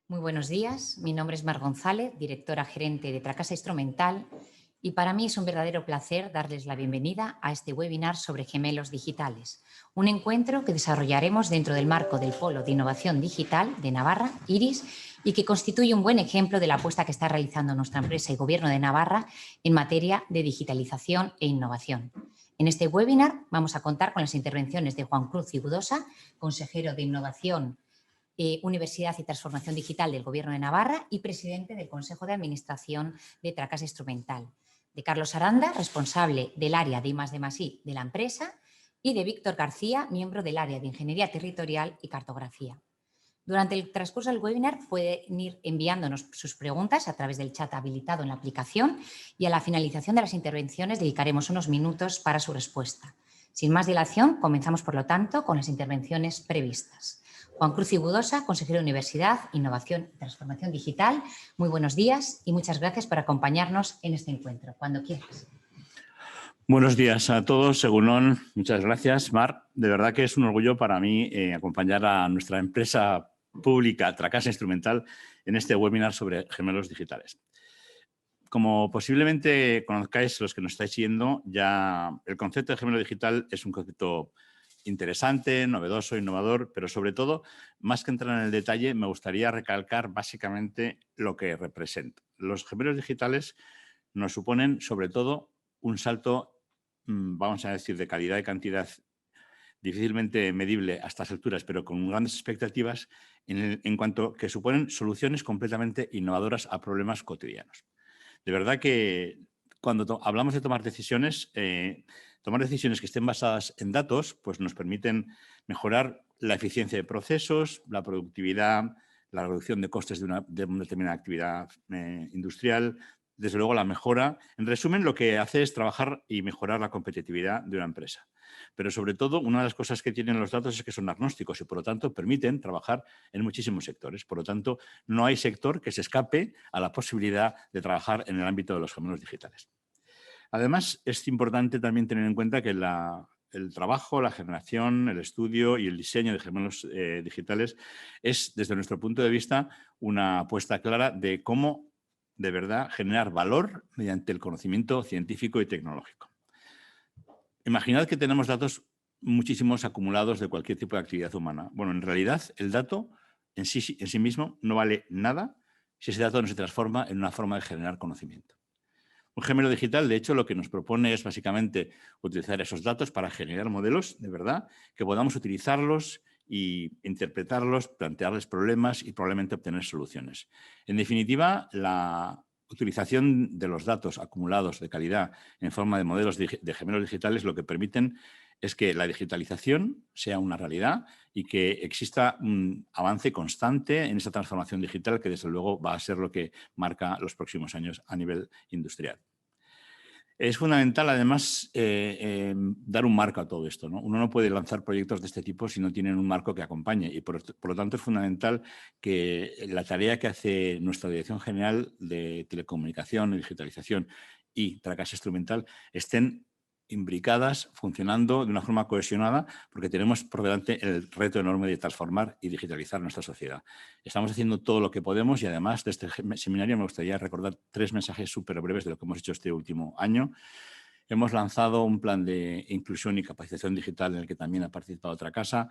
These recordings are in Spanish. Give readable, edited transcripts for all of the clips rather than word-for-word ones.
Muy buenos días, mi nombre es Mar González, directora gerente de Tracasa Instrumental, y para mí es un verdadero placer darles la bienvenida a este webinar sobre gemelos digitales, un encuentro que desarrollaremos dentro del marco del Polo de Innovación Digital de Navarra, IRIS, y que constituye un buen ejemplo de la apuesta que está realizando nuestra empresa y Gobierno de Navarra en materia de digitalización e innovación. En este webinar vamos a contar con las intervenciones de Juan Cruz Cigudosa, consejero de Innovación, Universidad y Transformación Digital del Gobierno de Navarra y presidente del Consejo de Administración de Tracasa Instrumental, de Carlos Aranda, responsable del área de I+D+I de la empresa, y de Víctor García, miembro del área de Ingeniería Territorial y Cartografía. Durante el transcurso del webinar pueden ir enviándonos sus preguntas a través del chat habilitado en la aplicación y a la finalización de las intervenciones dedicaremos unos minutos para su respuesta. Sin más dilación, comenzamos por lo tanto con las intervenciones previstas. Juan Cruz Cigudosa, consejero de Universidad, Innovación y Transformación Digital. Muy buenos días y muchas gracias por acompañarnos en este encuentro. Cuando quieras. Buenos días a todos. Según muchas gracias, Mar. De verdad que es un orgullo para mí acompañar a nuestra empresa pública, Tracasa Instrumental, en este webinar sobre gemelos digitales. Como posiblemente conozcáis los que nos estáis siguiendo, ya el concepto de gemelo digital es un concepto interesante, novedoso, innovador, pero sobre todo, más que entrar en el detalle, me gustaría recalcar básicamente lo que representa. Los gemelos digitales nos suponen, sobre todo, un salto, vamos a decir, de calidad y cantidad difícilmente medible a estas alturas, pero con grandes expectativas en cuanto que suponen soluciones completamente innovadoras a problemas cotidianos. De verdad que cuando hablamos de tomar decisiones que estén basadas en datos, pues nos permiten mejorar la eficiencia de procesos, la productividad, la reducción de costes de una determinada actividad industrial, desde luego la mejora. En resumen, lo que hace es trabajar y mejorar la competitividad de una empresa. Pero sobre todo, una de las cosas que tienen los datos es que son agnósticos y, por lo tanto, permiten trabajar en muchísimos sectores. Por lo tanto, no hay sector que se escape a la posibilidad de trabajar en el ámbito de los gemelos digitales. Además, es importante también tener en cuenta que el trabajo, la generación, el estudio y el diseño de gemelos digitales es, desde nuestro punto de vista, una apuesta clara de cómo, de verdad, generar valor mediante el conocimiento científico y tecnológico. Imaginad que tenemos datos muchísimos acumulados de cualquier tipo de actividad humana. Bueno, en realidad, el dato en sí mismo no vale nada si ese dato no se transforma en una forma de generar conocimiento. Un gemelo digital, de hecho, lo que nos propone es básicamente utilizar esos datos para generar modelos de verdad, que podamos utilizarlos e interpretarlos, plantearles problemas y probablemente obtener soluciones. En definitiva, la utilización de los datos acumulados de calidad en forma de modelos de gemelos digitales lo que permiten es que la digitalización sea una realidad y que exista un avance constante en esa transformación digital que, desde luego, va a ser lo que marca los próximos años a nivel industrial. Es fundamental, además, dar un marco a todo esto, ¿no? Uno no puede lanzar proyectos de este tipo si no tienen un marco que acompañe y, por lo tanto, es fundamental que la tarea que hace nuestra Dirección General de Telecomunicación y Digitalización y Tracasa Instrumental estén imbricadas, funcionando de una forma cohesionada, porque tenemos por delante el reto enorme de transformar y digitalizar nuestra sociedad. Estamos haciendo todo lo que podemos y, además, de este seminario me gustaría recordar 3 mensajes súper breves de lo que hemos hecho este último año. Hemos lanzado un plan de inclusión y capacitación digital en el que también ha participado Tracasa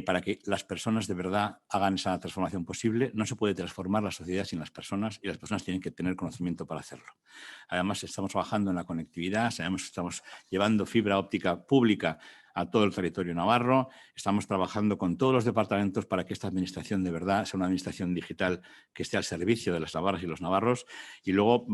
para que las personas de verdad hagan esa transformación posible. No se puede transformar la sociedad sin las personas y las personas tienen que tener conocimiento para hacerlo. Además, estamos trabajando en la conectividad, estamos llevando fibra óptica pública a todo el territorio navarro. Estamos trabajando con todos los departamentos para que esta administración de verdad sea una administración digital que esté al servicio de las navarras y los navarros. Y luego,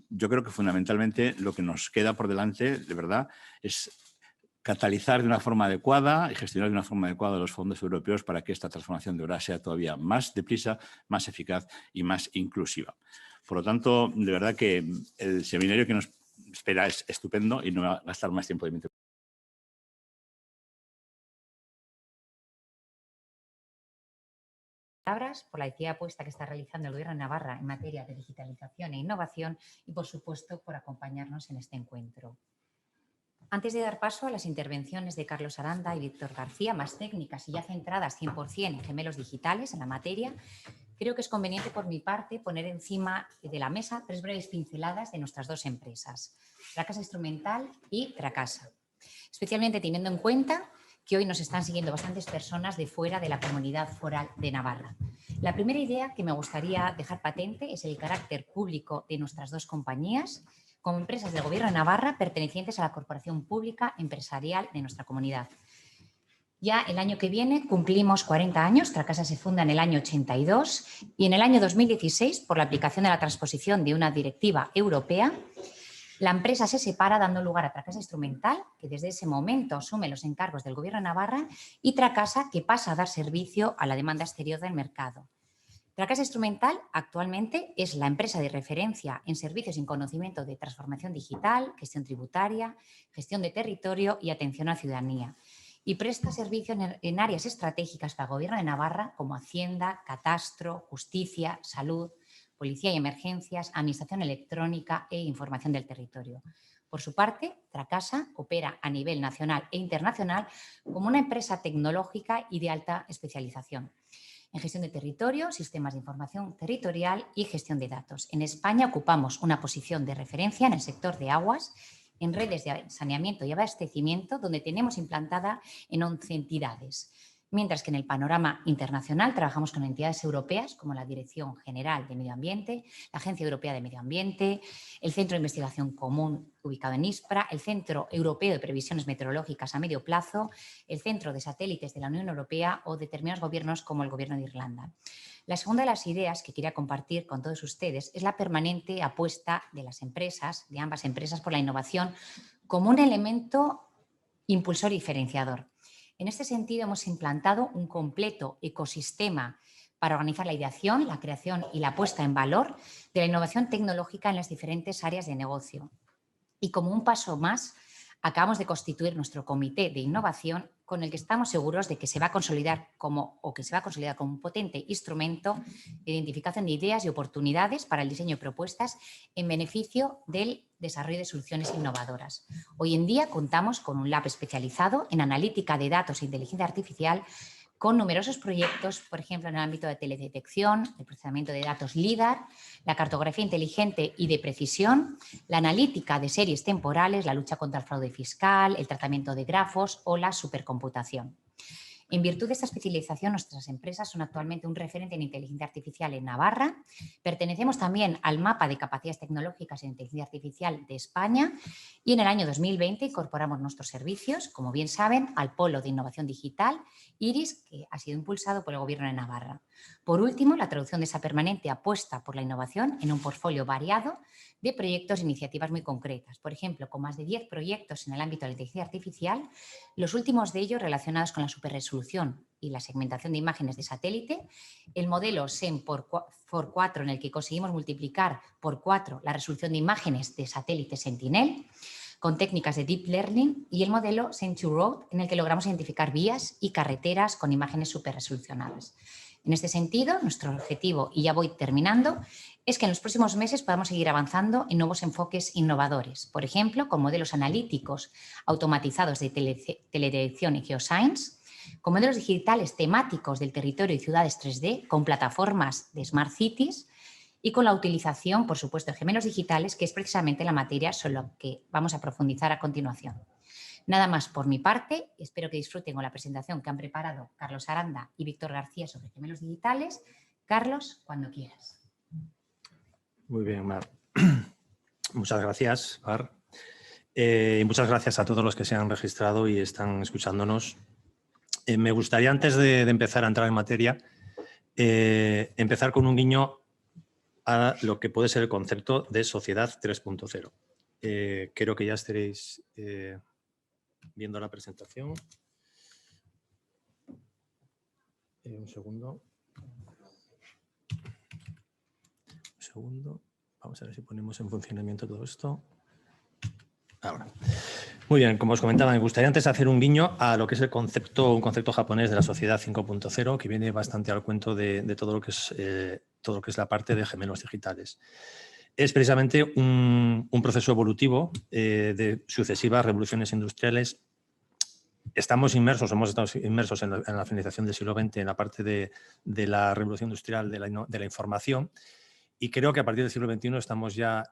yo creo que fundamentalmente lo que nos queda por delante, de verdad, es catalizar de una forma adecuada y gestionar de una forma adecuada los fondos europeos para que esta transformación de verdad sea todavía más deprisa, más eficaz y más inclusiva. Por lo tanto, de verdad que el seminario que nos espera es estupendo y no va a gastar más tiempo de mi Por la actividad apuesta que está realizando el Gobierno de Navarra en materia de digitalización e innovación y, por supuesto, por acompañarnos en este encuentro. Antes de dar paso a las intervenciones de Carlos Aranda y Víctor García, más técnicas y ya centradas 100% en gemelos digitales, en la materia, creo que es conveniente por mi parte poner encima de la mesa 3 breves pinceladas de nuestras 2 empresas, Tracasa Instrumental y Tracasa, especialmente teniendo en cuenta que hoy nos están siguiendo bastantes personas de fuera de la Comunidad Foral de Navarra. La primera idea que me gustaría dejar patente es el carácter público de nuestras 2 compañías como empresas del Gobierno de Navarra pertenecientes a la Corporación Pública Empresarial de nuestra comunidad. Ya el año que viene cumplimos 40 años, Tracasa se funda en el año 82 y en el año 2016, por la aplicación de la transposición de una directiva europea, la empresa se separa dando lugar a Tracasa Instrumental, que desde ese momento asume los encargos del Gobierno de Navarra, y Tracasa, que pasa a dar servicio a la demanda exterior del mercado. Tracasa Instrumental actualmente es la empresa de referencia en servicios y conocimiento de transformación digital, gestión tributaria, gestión de territorio y atención a la ciudadanía. Y presta servicio en áreas estratégicas para el Gobierno de Navarra como Hacienda, Catastro, Justicia, Salud, Policía y Emergencias, Administración Electrónica e Información del Territorio. Por su parte, Tracasa opera a nivel nacional e internacional como una empresa tecnológica y de alta especialización en gestión de territorio, sistemas de información territorial y gestión de datos. En España ocupamos una posición de referencia en el sector de aguas, en redes de saneamiento y abastecimiento, donde tenemos implantada en 11 entidades. Mientras que en el panorama internacional trabajamos con entidades europeas como la Dirección General de Medio Ambiente, la Agencia Europea de Medio Ambiente, el Centro de Investigación Común ubicado en ISPRA, el Centro Europeo de Previsiones Meteorológicas a Medio Plazo, el Centro de Satélites de la Unión Europea o determinados gobiernos como el Gobierno de Irlanda. La segunda de las ideas que quería compartir con todos ustedes es la permanente apuesta de las empresas, de ambas empresas, por la innovación como un elemento impulsor y diferenciador. En este sentido, hemos implantado un completo ecosistema para organizar la ideación, la creación y la puesta en valor de la innovación tecnológica en las diferentes áreas de negocio. Y como un paso más, acabamos de constituir nuestro comité de innovación con el que estamos seguros de que se va a consolidar como un potente instrumento de identificación de ideas y oportunidades para el diseño de propuestas en beneficio del desarrollo de soluciones innovadoras. Hoy en día contamos con un lab especializado en analítica de datos e inteligencia artificial con numerosos proyectos, por ejemplo, en el ámbito de teledetección, el procesamiento de datos LIDAR, la cartografía inteligente y de precisión, la analítica de series temporales, la lucha contra el fraude fiscal, el tratamiento de grafos o la supercomputación. En virtud de esta especialización, nuestras empresas son actualmente un referente en inteligencia artificial en Navarra. Pertenecemos también al mapa de capacidades tecnológicas en inteligencia artificial de España y en el año 2020 incorporamos nuestros servicios, como bien saben, al Polo de Innovación Digital IRIS, que ha sido impulsado por el Gobierno de Navarra. Por último, la traducción de esa permanente apuesta por la innovación en un portfolio variado de proyectos e iniciativas muy concretas. Por ejemplo, con más de 10 proyectos en el ámbito de la inteligencia artificial, los últimos de ellos relacionados con la superresolución y la segmentación de imágenes de satélite, el modelo SEM por 4 en el que conseguimos multiplicar por 4 la resolución de imágenes de satélite Sentinel con técnicas de Deep Learning y el modelo SEM2Road en el que logramos identificar vías y carreteras con imágenes superresolucionadas. En este sentido, nuestro objetivo, y ya voy terminando, es que en los próximos meses podamos seguir avanzando en nuevos enfoques innovadores, por ejemplo, con modelos analíticos automatizados de teledetección y geoscience, con modelos digitales temáticos del territorio y ciudades 3D, con plataformas de Smart Cities y con la utilización, por supuesto, de gemelos digitales, que es precisamente la materia sobre lo que vamos a profundizar a continuación. Nada más por mi parte, espero que disfruten con la presentación que han preparado Carlos Aranda y Víctor García sobre gemelos digitales. Carlos, cuando quieras. Muy bien, Mar. Muchas gracias, Mar. Y muchas gracias a todos los que se han registrado y están escuchándonos. Me gustaría, antes de empezar a entrar en materia, empezar con un guiño a lo que puede ser el concepto de sociedad 3.0. Creo que ya estaréis viendo la presentación. Un segundo. Vamos a ver si ponemos en funcionamiento todo esto. Ahora. Muy bien, como os comentaba, me gustaría antes hacer un guiño a lo que es un concepto japonés de la sociedad 5.0, que viene bastante al cuento de todo lo que es la parte de gemelos digitales. es precisamente un proceso evolutivo de sucesivas revoluciones industriales. Hemos estado inmersos en la finalización del siglo XX, en la parte de la revolución industrial de la información, y creo que a partir del siglo XXI estamos ya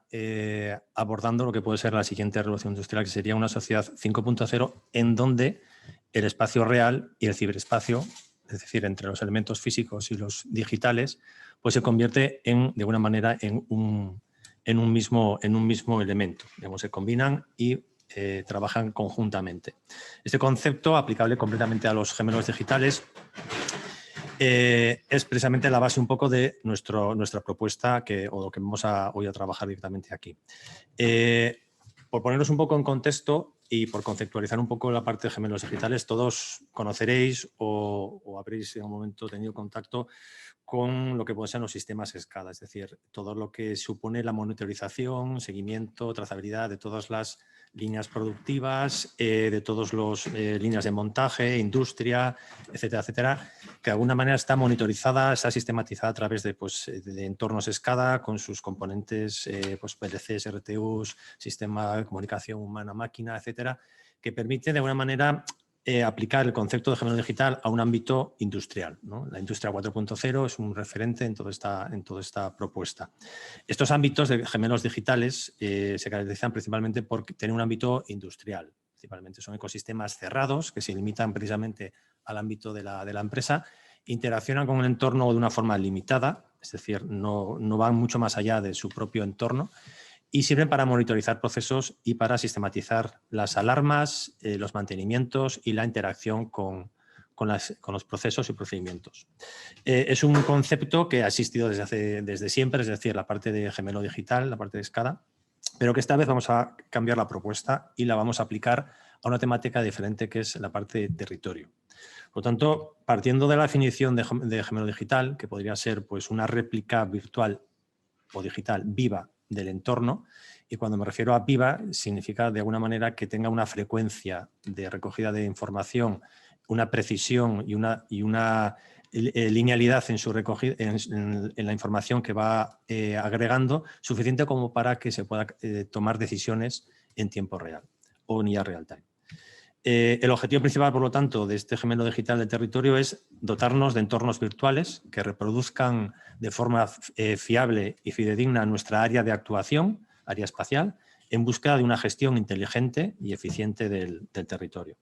abordando lo que puede ser la siguiente revolución industrial, que sería una sociedad 5.0, en donde el espacio real y el ciberespacio, es decir, entre los elementos físicos y los digitales, pues se convierte de alguna manera en un mismo elemento. Digamos, se combinan y trabajan conjuntamente. Este concepto, aplicable completamente a los gemelos digitales, es precisamente la base un poco de nuestra propuesta o lo que vamos hoy a trabajar directamente aquí. Por ponernos un poco en contexto y por conceptualizar un poco la parte de gemelos digitales, todos conoceréis o habréis en algún momento tenido contacto con lo que pueden ser los sistemas SCADA, es decir, todo lo que supone la monitorización, seguimiento, trazabilidad de todas las líneas productivas, de todas las líneas de montaje, industria, etcétera, etcétera, que de alguna manera está monitorizada, está sistematizada a través de entornos SCADA con sus componentes, PLCs, RTUs, sistema de comunicación humana-máquina, etcétera, que permite de alguna manera aplicar el concepto de gemelo digital a un ámbito industrial, ¿no? La industria 4.0 es un referente en toda esta propuesta. Estos ámbitos de gemelos digitales se caracterizan principalmente por tener un ámbito industrial. Principalmente son ecosistemas cerrados que se limitan precisamente al ámbito de la empresa, interaccionan con el entorno de una forma limitada, es decir, no van mucho más allá de su propio entorno, y sirven para monitorizar procesos y para sistematizar las alarmas, los mantenimientos y la interacción con los procesos y procedimientos. Es un concepto que ha existido desde siempre, es decir, la parte de gemelo digital, la parte de SCADA, pero que esta vez vamos a cambiar la propuesta y la vamos a aplicar a una temática diferente, que es la parte de territorio. Por lo tanto, partiendo de la definición de gemelo digital, que podría ser pues, una réplica virtual o digital viva del entorno, y cuando me refiero a viva significa de alguna manera que tenga una frecuencia de recogida de información, una precisión y una linealidad en su recogida, en la información que va agregando, suficiente como para que se pueda tomar decisiones en tiempo real o en real time. El objetivo principal, por lo tanto, de este gemelo digital del territorio es dotarnos de entornos virtuales que reproduzcan de forma fiable y fidedigna nuestra área de actuación, área espacial, en búsqueda de una gestión inteligente y eficiente del territorio.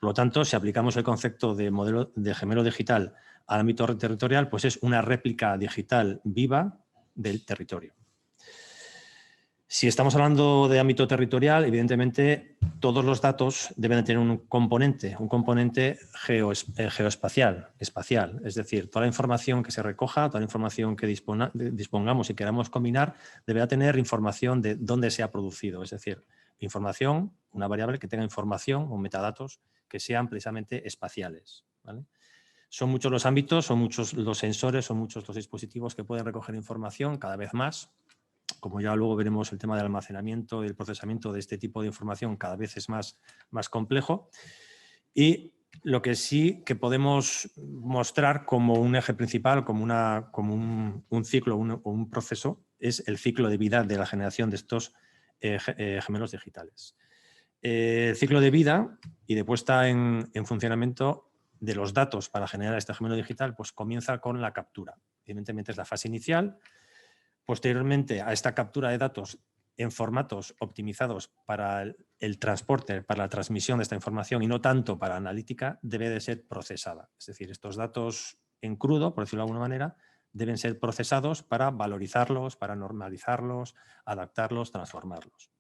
Por lo tanto, si aplicamos el concepto de modelo de gemelo digital al ámbito territorial, pues es una réplica digital viva del territorio. Si estamos hablando de ámbito territorial, evidentemente todos los datos deben de tener un componente geoespacial, espacial. Es decir, toda la información que se recoja, toda la información que dispongamos y queramos combinar, deberá tener información de dónde se ha producido. Es decir, información, una variable que tenga información o metadatos que sean precisamente espaciales, ¿vale? Son muchos los ámbitos, son muchos los sensores, son muchos los dispositivos que pueden recoger información, cada vez más. Como ya luego veremos, el tema del almacenamiento y el procesamiento de este tipo de información cada vez es más complejo. Y lo que sí que podemos mostrar como un eje principal, como un ciclo o un proceso, es el ciclo de vida de la generación de estos gemelos digitales. El ciclo de vida y de puesta en funcionamiento de los datos para generar este gemelo digital, pues comienza con la captura. Evidentemente es la fase inicial. Posteriormente a esta captura de datos en formatos optimizados para el transporte, para la transmisión de esta información y no tanto para analítica, debe de ser procesada. Es decir, estos datos en crudo, por decirlo de alguna manera, deben ser procesados para valorizarlos, para normalizarlos, adaptarlos, transformarlos.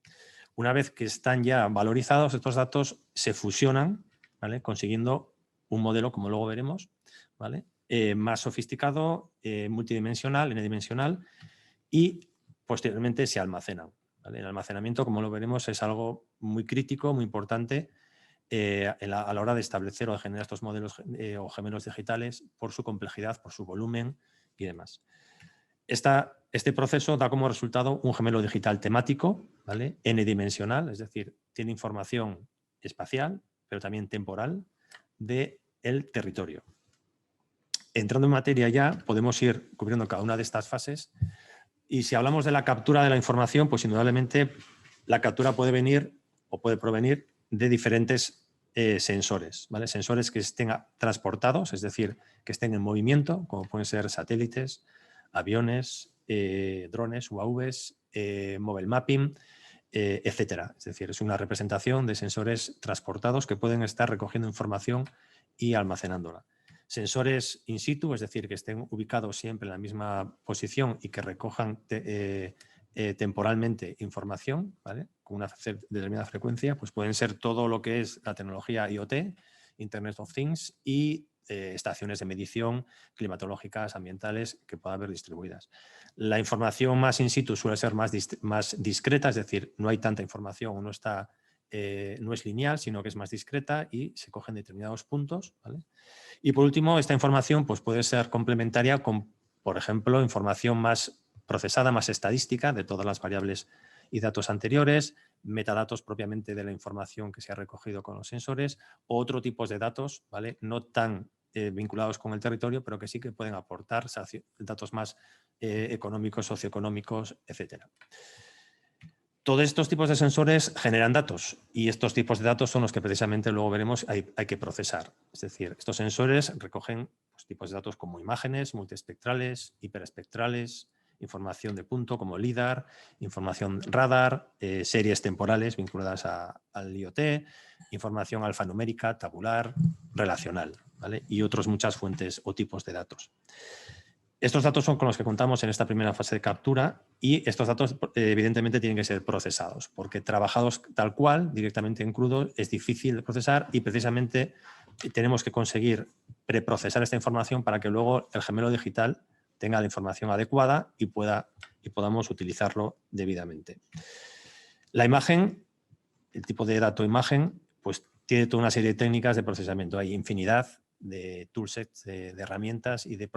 Una vez que están ya valorizados, estos datos se fusionan, ¿vale? Consiguiendo un modelo, como luego veremos, ¿vale? Más sofisticado, multidimensional, n-dimensional, y posteriormente se almacenan, ¿vale? El almacenamiento, como lo veremos, es algo muy crítico, muy importante a la hora de establecer o de generar estos modelos o gemelos digitales por su complejidad, por su volumen y demás. Este proceso da como resultado un gemelo digital temático, ¿vale? N-dimensional, es decir, tiene información espacial, pero también temporal, del territorio. Entrando en materia ya, podemos ir cubriendo cada una de estas fases Y si hablamos de la captura de la información, pues indudablemente la captura puede venir o puede provenir de diferentes sensores, ¿vale? Sensores que estén transportados, es decir, que estén en movimiento, como pueden ser satélites, aviones, drones, UAVs, mobile mapping, etcétera. Es decir, es una representación de sensores transportados que pueden estar recogiendo información y almacenándola. Sensores in situ, es decir, que estén ubicados siempre en la misma posición y que recojan temporalmente información, ¿vale? Con una determinada frecuencia, pues pueden ser todo lo que es la tecnología IoT, Internet of Things, y estaciones de medición climatológicas, ambientales, que puedan haber distribuidas. La información más in situ suele ser más discreta, es decir, no hay tanta información, no es lineal, sino que es más discreta y se cogen determinados puntos, ¿vale? Y por último, esta información pues, puede ser complementaria con, por ejemplo, información más procesada, más estadística de todas las variables y datos anteriores, metadatos propiamente de la información que se ha recogido con los sensores, o otro tipo de datos, ¿vale? No tan vinculados con el territorio, pero que sí que pueden aportar datos más económicos, socioeconómicos, etcétera. Todos estos tipos de sensores generan datos y estos tipos de datos son los que precisamente luego veremos hay que procesar. Es decir, estos sensores recogen pues, tipos de datos como imágenes, multiespectrales, hiperespectrales, información de punto como LIDAR, información radar, series temporales vinculadas al IoT, información alfanumérica, tabular, relacional, ¿vale? Y otras muchas fuentes o tipos de datos. Estos datos son con los que contamos en esta primera fase de captura y estos datos evidentemente tienen que ser procesados porque trabajados tal cual, directamente en crudo, es difícil de procesar y precisamente tenemos que conseguir preprocesar esta información para que luego el gemelo digital tenga la información adecuada y podamos utilizarlo debidamente. La imagen, el tipo de dato imagen, pues tiene toda una serie de técnicas de procesamiento. Hay infinidad de toolsets, de herramientas y de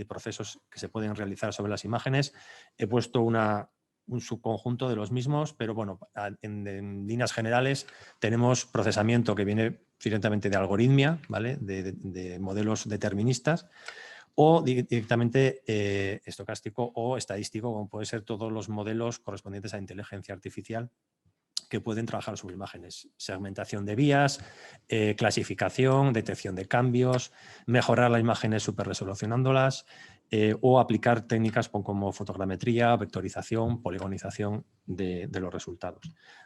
procesos que se pueden realizar sobre las imágenes. He puesto un subconjunto de los mismos, pero bueno, en líneas generales tenemos procesamiento que viene directamente de algoritmia, ¿vale? de modelos deterministas, o directamente estocástico o estadístico, como pueden ser todos los modelos correspondientes a inteligencia artificial que pueden trabajar sobre imágenes. Segmentación de vías, clasificación, detección de cambios, mejorar las imágenes superresolucionándolas o aplicar técnicas como fotogrametría, vectorización, poligonización de los resultados.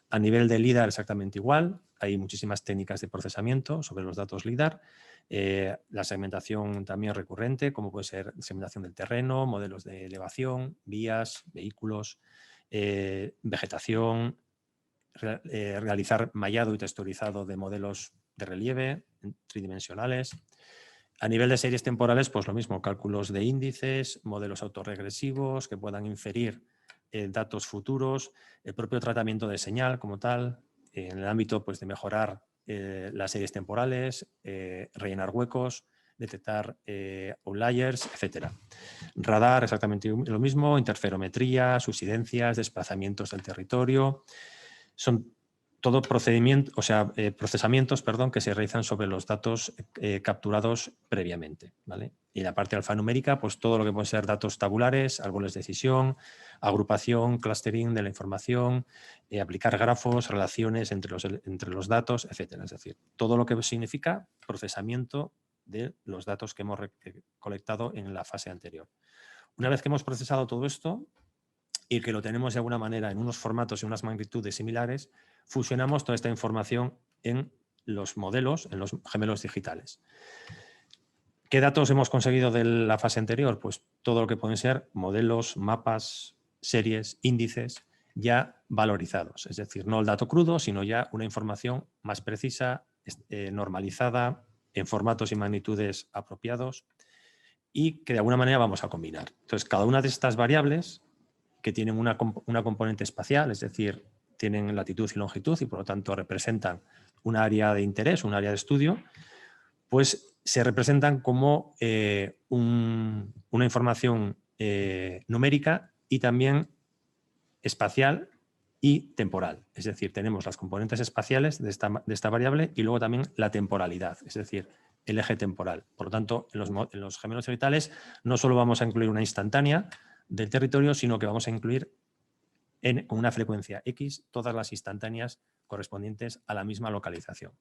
A nivel de LIDAR exactamente igual, hay muchísimas técnicas de procesamiento sobre los datos LIDAR. La segmentación también recurrente, como puede ser segmentación del terreno, modelos de elevación, vías, vehículos, vegetación, realizar mallado y texturizado de modelos de relieve tridimensionales. A nivel de series temporales, pues lo mismo, cálculos de índices, modelos autorregresivos que puedan inferir datos futuros, el propio tratamiento de señal como tal, en el ámbito pues, de mejorar las series temporales, rellenar huecos, detectar outliers, etc. Radar, exactamente lo mismo, interferometría, subsidencias, desplazamientos del territorio. Son todo procesamientos que se realizan sobre los datos capturados previamente, ¿vale? Y la parte alfanumérica, pues todo lo que pueden ser datos tabulares, árboles de decisión, agrupación, clustering de la información, aplicar grafos, relaciones entre los datos, etcétera. Es decir, todo lo que significa procesamiento de los datos que hemos colectado en la fase anterior. Una vez que hemos procesado todo esto, y que lo tenemos de alguna manera en unos formatos y unas magnitudes similares, fusionamos toda esta información en los modelos, en los gemelos digitales. ¿Qué datos hemos conseguido de la fase anterior? Pues todo lo que pueden ser modelos, mapas, series, índices ya valorizados. Es decir, no el dato crudo, sino ya una información más precisa, normalizada, en formatos y magnitudes apropiados y que de alguna manera vamos a combinar. Entonces, cada una de estas variables que tienen una componente espacial, es decir, tienen latitud y longitud y por lo tanto representan un área de interés, un área de estudio, pues se representan como una información numérica y también espacial y temporal. Es decir, tenemos las componentes espaciales de esta variable y luego también la temporalidad, es decir, el eje temporal. Por lo tanto, en los gemelos digitales no solo vamos a incluir una instantánea, del territorio, sino que vamos a incluir con una frecuencia X todas las instantáneas correspondientes a la misma localización.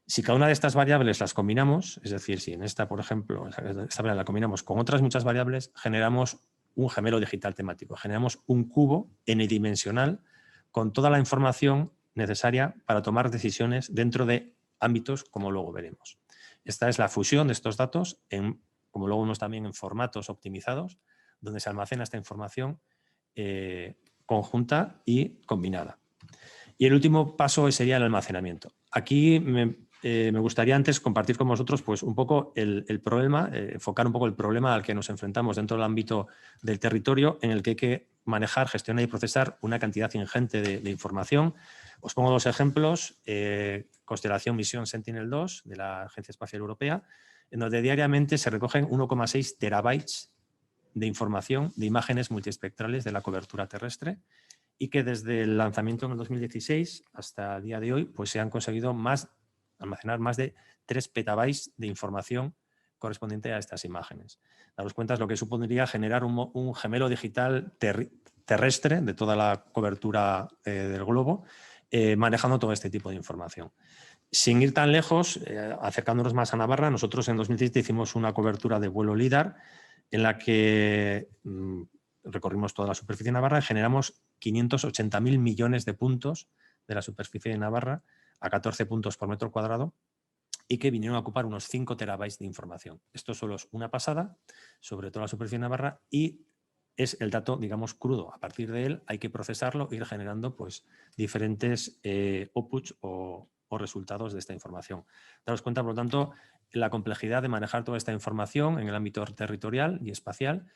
Si cada una de estas variables las combinamos, es decir, si en esta, por ejemplo, esta variable la combinamos con otras muchas variables, generamos un gemelo digital temático, generamos un cubo n-dimensional con toda la información necesaria para tomar decisiones dentro de ámbitos como luego veremos. Esta es la fusión de estos datos, como luego vemos también en formatos optimizados, donde se almacena esta información conjunta y combinada. Y el último paso sería el almacenamiento. Aquí me gustaría antes compartir con vosotros pues, un poco el problema, enfocar un poco el problema al que nos enfrentamos dentro del ámbito del territorio en el que hay que manejar, gestionar y procesar una cantidad ingente de información. Os pongo dos ejemplos. Constelación Misión Sentinel-2 de la Agencia Espacial Europea, en donde diariamente se recogen 1,6 terabytes de información de imágenes multiespectrales de la cobertura terrestre y que desde el lanzamiento en el 2016 hasta el día de hoy pues se han conseguido almacenar más de 3 petabytes de información correspondiente a estas imágenes. Daros cuenta de lo que supondría generar un gemelo digital terrestre de toda la cobertura del globo, manejando todo este tipo de información. Sin ir tan lejos, acercándonos más a Navarra, nosotros en 2017 hicimos una cobertura de vuelo LIDAR en la que recorrimos toda la superficie de Navarra y generamos 580.000 millones de puntos de la superficie de Navarra a 14 puntos por metro cuadrado y que vinieron a ocupar unos 5 terabytes de información. Esto solo es una pasada sobre toda la superficie de Navarra y es el dato, digamos, crudo. A partir de él hay que procesarlo e ir generando pues, diferentes outputs o resultados de esta información. Daros cuenta, por lo tanto, la complejidad de manejar toda esta información en el ámbito territorial y espacial.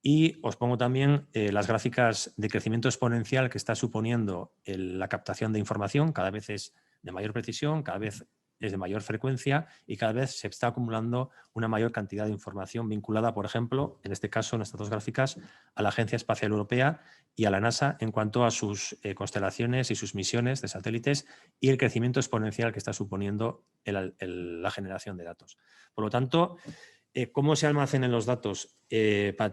Y os pongo también las gráficas de crecimiento exponencial que está suponiendo la captación de información. Cada vez es de mayor precisión, cada vez es de mayor frecuencia y cada vez se está acumulando una mayor cantidad de información vinculada, por ejemplo, en este caso, en estas dos gráficas, a la Agencia Espacial Europea y a la NASA en cuanto a sus constelaciones y sus misiones de satélites y el crecimiento exponencial que está suponiendo la generación de datos. Por lo tanto, ¿cómo se almacenan los datos? Pueden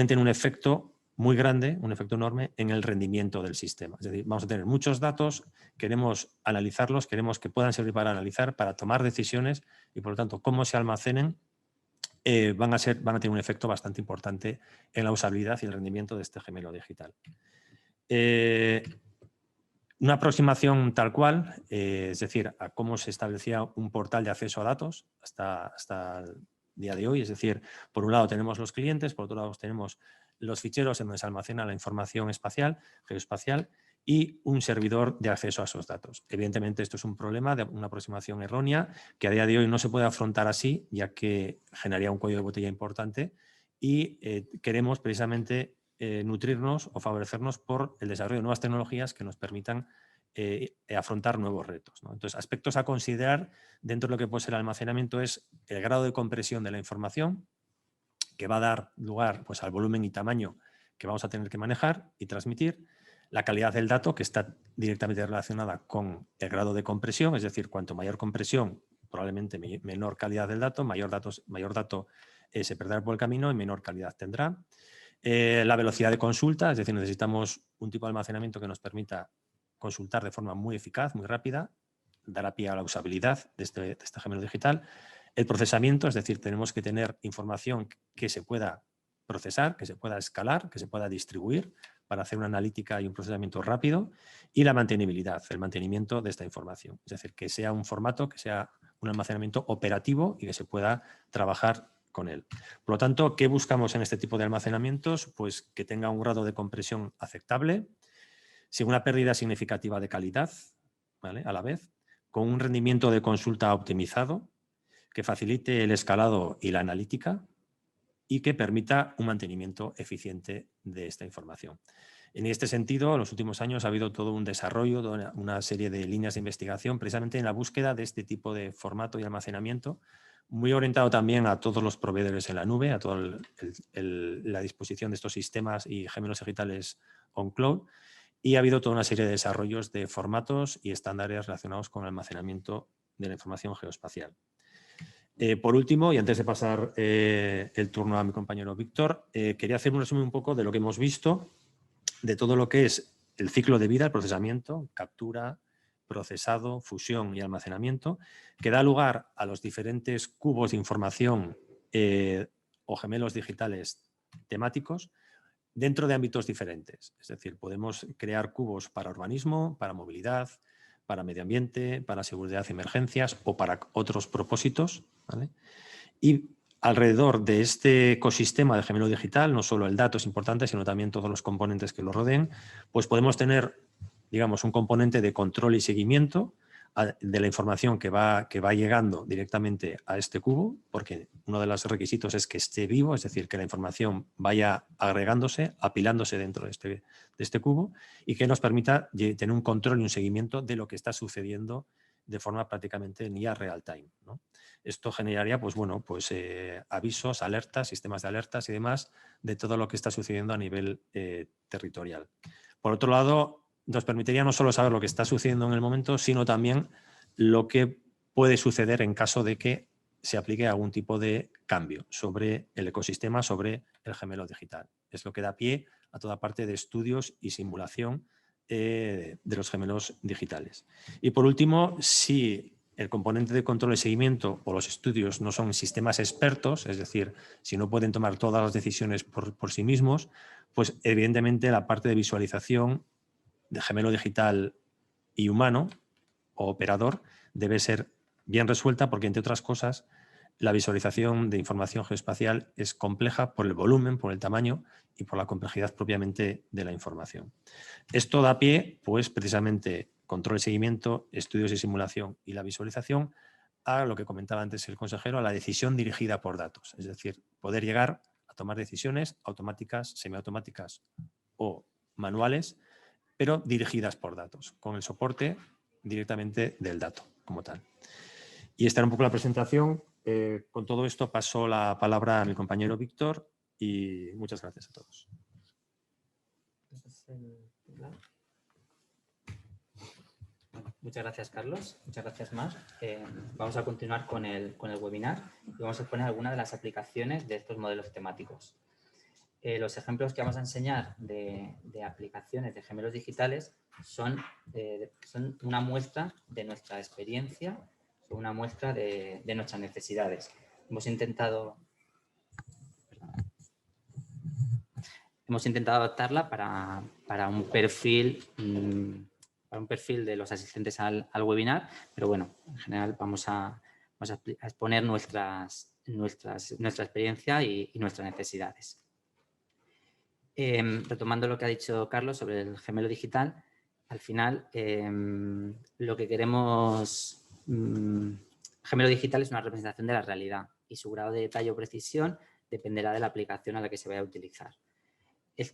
tener un efecto muy grande, un efecto enorme en el rendimiento del sistema. Es decir, vamos a tener muchos datos, queremos analizarlos, queremos que puedan servir para analizar, para tomar decisiones y, por lo tanto, cómo se almacenen van a tener un efecto bastante importante en la usabilidad y el rendimiento de este gemelo digital. Una aproximación tal cual, es decir, a cómo se establecía un portal de acceso a datos hasta el día de hoy. Es decir, por un lado tenemos los clientes, por otro lado tenemos los ficheros en donde se almacena la información espacial, geoespacial, y un servidor de acceso a esos datos. Evidentemente, esto es un problema de una aproximación errónea que a día de hoy no se puede afrontar así, ya que generaría un cuello de botella importante y queremos precisamente nutrirnos o favorecernos por el desarrollo de nuevas tecnologías que nos permitan afrontar nuevos retos, ¿no? Entonces, aspectos a considerar dentro de lo que puede ser el almacenamiento es el grado de compresión de la información, que va a dar lugar pues, al volumen y tamaño que vamos a tener que manejar y transmitir, la calidad del dato, que está directamente relacionada con el grado de compresión, es decir, cuanto mayor compresión, probablemente menor calidad del dato, mayor dato se perderá por el camino y menor calidad tendrá. La velocidad de consulta, es decir, necesitamos un tipo de almacenamiento que nos permita consultar de forma muy eficaz, muy rápida, dará pie a la usabilidad de este gemelo digital. El procesamiento, es decir, tenemos que tener información que se pueda procesar, que se pueda escalar, que se pueda distribuir para hacer una analítica y un procesamiento rápido. Y la mantenibilidad, el mantenimiento de esta información. Es decir, que sea un formato, que sea un almacenamiento operativo y que se pueda trabajar con él. Por lo tanto, ¿qué buscamos en este tipo de almacenamientos? Pues que tenga un grado de compresión aceptable, sin una pérdida significativa de calidad, ¿vale? A la vez, con un rendimiento de consulta optimizado, que facilite el escalado y la analítica y que permita un mantenimiento eficiente de esta información. En este sentido, en los últimos años ha habido todo un desarrollo, toda una serie de líneas de investigación precisamente en la búsqueda de este tipo de formato y almacenamiento, muy orientado también a todos los proveedores en la nube, a toda la disposición de estos sistemas y gemelos digitales on-cloud, y ha habido toda una serie de desarrollos de formatos y estándares relacionados con el almacenamiento de la información geoespacial. Por último, y antes de pasar el turno a mi compañero Víctor, quería hacer un resumen un poco de lo que hemos visto, de todo lo que es el ciclo de vida, el procesamiento, captura, procesado, fusión y almacenamiento, que da lugar a los diferentes cubos de información o gemelos digitales temáticos dentro de ámbitos diferentes. Es decir, podemos crear cubos para urbanismo, para movilidad, para medio ambiente, para seguridad y emergencias o para otros propósitos, ¿vale? Y alrededor de este ecosistema de gemelo digital, no solo el dato es importante, sino también todos los componentes que lo rodeen, pues podemos tener, digamos, un componente de control y seguimiento de la información que va llegando directamente a este cubo, porque uno de los requisitos es que esté vivo, es decir, que la información vaya agregándose, apilándose dentro de este cubo y que nos permita tener un control y un seguimiento de lo que está sucediendo de forma prácticamente near real time, ¿no? Esto generaría, pues bueno, pues avisos, alertas, sistemas de alertas y demás de todo lo que está sucediendo a nivel territorial. Por otro lado, nos permitiría no solo saber lo que está sucediendo en el momento, sino también lo que puede suceder en caso de que se aplique algún tipo de cambio sobre el ecosistema, sobre el gemelo digital. Es lo que da pie a toda parte de estudios y simulación de los gemelos digitales. Y por último, si el componente de control y seguimiento o los estudios no son sistemas expertos, es decir, si no pueden tomar todas las decisiones por sí mismos, pues evidentemente la parte de visualización de gemelo digital y humano o operador debe ser bien resuelta porque, entre otras cosas, la visualización de información geoespacial es compleja por el volumen, por el tamaño y por la complejidad propiamente de la información. Esto da pie, pues, precisamente control y seguimiento, estudios y simulación y la visualización a lo que comentaba antes el consejero, a la decisión dirigida por datos. Es decir, poder llegar a tomar decisiones automáticas, semiautomáticas o manuales, pero dirigidas por datos, con el soporte directamente del dato como tal. Y esta era un poco la presentación. Con todo esto paso la palabra a mi compañero Víctor y muchas gracias a todos. Muchas gracias, Carlos. Muchas gracias, Mar. Vamos a continuar con el webinar y vamos a exponer algunas de las aplicaciones de estos modelos temáticos. Los ejemplos que vamos a enseñar de aplicaciones de gemelos digitales son una muestra de nuestra experiencia, son una muestra de nuestras necesidades. Hemos intentado adaptarla para un perfil de los asistentes al webinar, pero bueno, en general vamos a exponer nuestra experiencia y nuestras necesidades. Retomando lo que ha dicho Carlos sobre el gemelo digital, al final lo que queremos, gemelo digital es una representación de la realidad y su grado de detalle o precisión dependerá de la aplicación a la que se vaya a utilizar.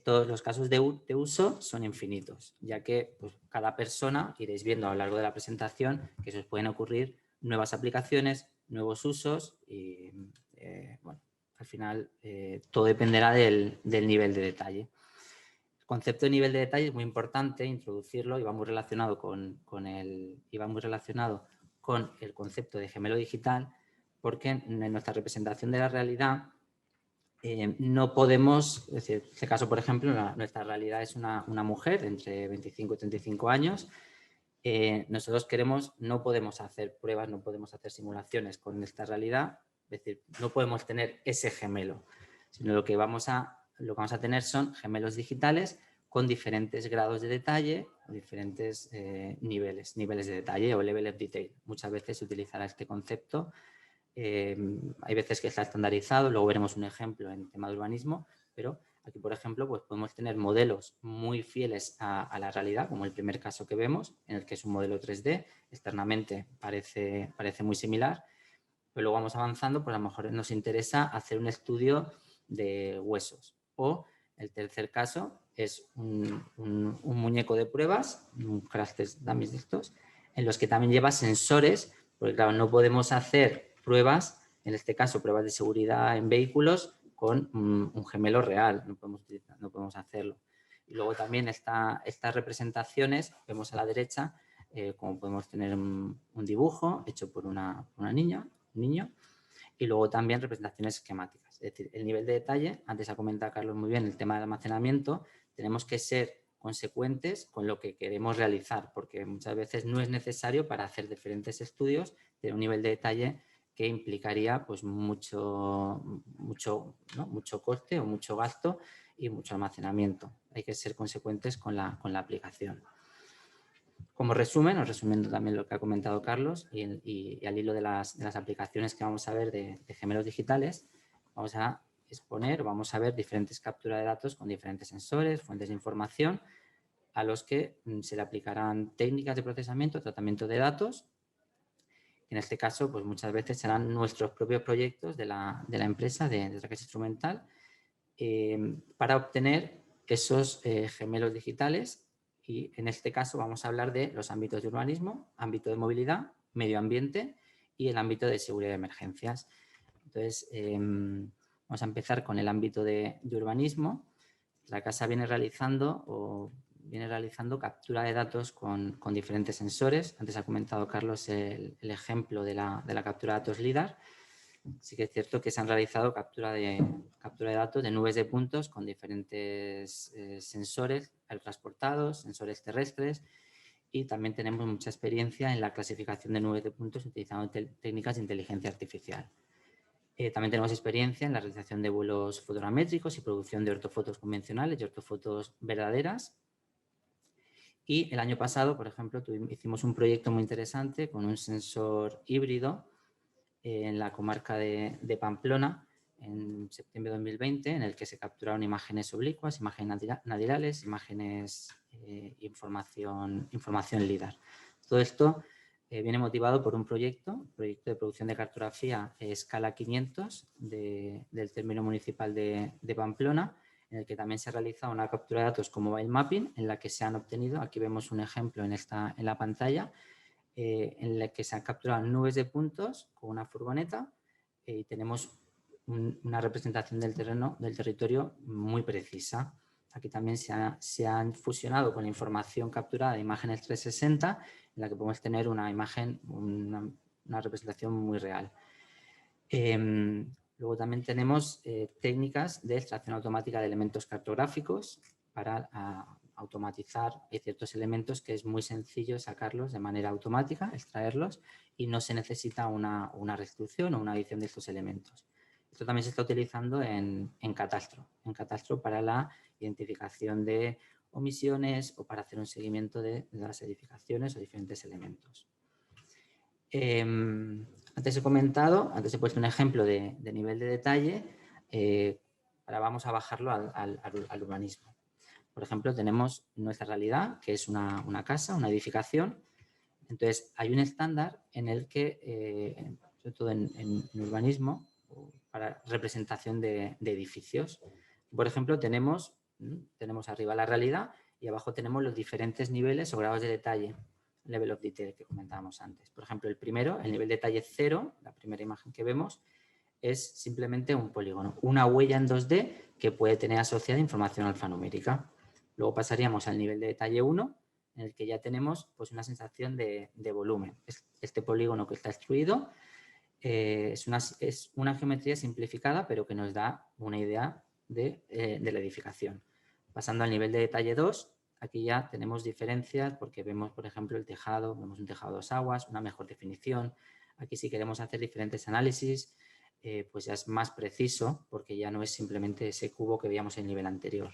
Los casos de uso son infinitos, ya que pues, cada persona, iréis viendo a lo largo de la presentación, que se os pueden ocurrir nuevas aplicaciones, nuevos usos y bueno, al final todo dependerá del nivel de detalle. El concepto de nivel de detalle es muy importante introducirlo y va muy relacionado con el concepto de gemelo digital, porque en nuestra representación de la realidad no podemos, es decir, en este caso, por ejemplo, nuestra realidad es una mujer entre 25 y 35 años. Nosotros no podemos hacer pruebas, no podemos hacer simulaciones con esta realidad, es decir, no podemos tener ese gemelo, sino lo que vamos a tener son gemelos digitales con diferentes grados de detalle, diferentes niveles de detalle o level of detail. Muchas veces se utilizará este concepto. Hay veces que está estandarizado, luego veremos un ejemplo en tema de urbanismo, pero aquí, por ejemplo, pues podemos tener modelos muy fieles a la realidad, como el primer caso que vemos, en el que es un modelo 3D, externamente parece muy similar, pero luego vamos avanzando, pues a lo mejor nos interesa hacer un estudio de huesos. O el tercer caso es un muñeco de pruebas, un crash test dummies de estos, en los que también lleva sensores, porque claro, no podemos hacer pruebas, en este caso pruebas de seguridad en vehículos, con un gemelo real, no podemos hacerlo. Y luego también estas representaciones, vemos a la derecha, como podemos tener un dibujo hecho por una niña, un niño, y luego también representaciones esquemáticas. Es decir, el nivel de detalle, antes ha comentado Carlos muy bien el tema del almacenamiento, tenemos que ser consecuentes con lo que queremos realizar, porque muchas veces no es necesario para hacer diferentes estudios tener un nivel de detalle que implicaría pues mucho coste o mucho gasto y mucho almacenamiento. Hay que ser consecuentes con la aplicación. Como resumen, os resumiendo también lo que ha comentado Carlos y al hilo de las aplicaciones que vamos a ver de gemelos digitales, vamos a exponer, vamos a ver diferentes capturas de datos con diferentes sensores, fuentes de información, a los que se le aplicarán técnicas de procesamiento, tratamiento de datos. En este caso, pues muchas veces serán nuestros propios proyectos de la empresa de traqueos instrumental para obtener esos gemelos digitales. Y en este caso vamos a hablar de los ámbitos de urbanismo, ámbito de movilidad, medio ambiente y el ámbito de seguridad de emergencias. Entonces, vamos a empezar con el ámbito de urbanismo. La casa viene realizando captura de datos con diferentes sensores. Antes ha comentado Carlos el ejemplo de la captura de datos LIDAR. Sí que es cierto que se han realizado captura de datos de nubes de puntos con diferentes sensores transportados, sensores terrestres, y también tenemos mucha experiencia en la clasificación de nubes de puntos utilizando técnicas de inteligencia artificial. También tenemos experiencia en la realización de vuelos fotogramétricos y producción de ortofotos convencionales y ortofotos verdaderas. Y el año pasado, por ejemplo, hicimos un proyecto muy interesante con un sensor híbrido en la comarca de Pamplona en septiembre de 2020, en el que se capturaron imágenes oblicuas, imágenes nadirales, imágenes, información LIDAR. Todo esto viene motivado por un proyecto de producción de cartografía escala 500 del término municipal de Pamplona, en el que también se realiza una captura de datos con mobile mapping, en la que se han obtenido, aquí vemos un ejemplo en la pantalla, en la que se han capturado nubes de puntos con una furgoneta y tenemos una representación del territorio muy precisa. Aquí también se han fusionado con la información capturada de imágenes 360, en la que podemos tener una imagen, una representación muy real. Luego también tenemos técnicas de extracción automática de elementos cartográficos para automatizar ciertos elementos que es muy sencillo sacarlos de manera automática, extraerlos, y no se necesita una restitución o una adición de estos elementos. Esto también se está utilizando en Catastro para la identificación de omisiones o para hacer un seguimiento de las edificaciones o diferentes elementos. Antes he puesto un ejemplo de nivel de detalle, ahora vamos a bajarlo al urbanismo. Por ejemplo, tenemos nuestra realidad, que es una casa, una edificación. Entonces, hay un estándar en el que, sobre todo en urbanismo, para representación de edificios. Por ejemplo, tenemos arriba la realidad y abajo tenemos los diferentes niveles o grados de detalle, level of detail, que comentábamos antes. Por ejemplo, el primero, el nivel de detalle 0, la primera imagen que vemos, es simplemente un polígono, una huella en 2D que puede tener asociada información alfanumérica. Luego pasaríamos al nivel de detalle 1, en el que ya tenemos pues, una sensación de volumen. Este polígono que está extruido es una geometría simplificada, pero que nos da una idea de la edificación. Pasando al nivel de detalle 2, aquí ya tenemos diferencias porque vemos, por ejemplo, el tejado, vemos un tejado a 2 aguas, una mejor definición. Aquí si queremos hacer diferentes análisis, pues ya es más preciso porque ya no es simplemente ese cubo que veíamos en el nivel anterior.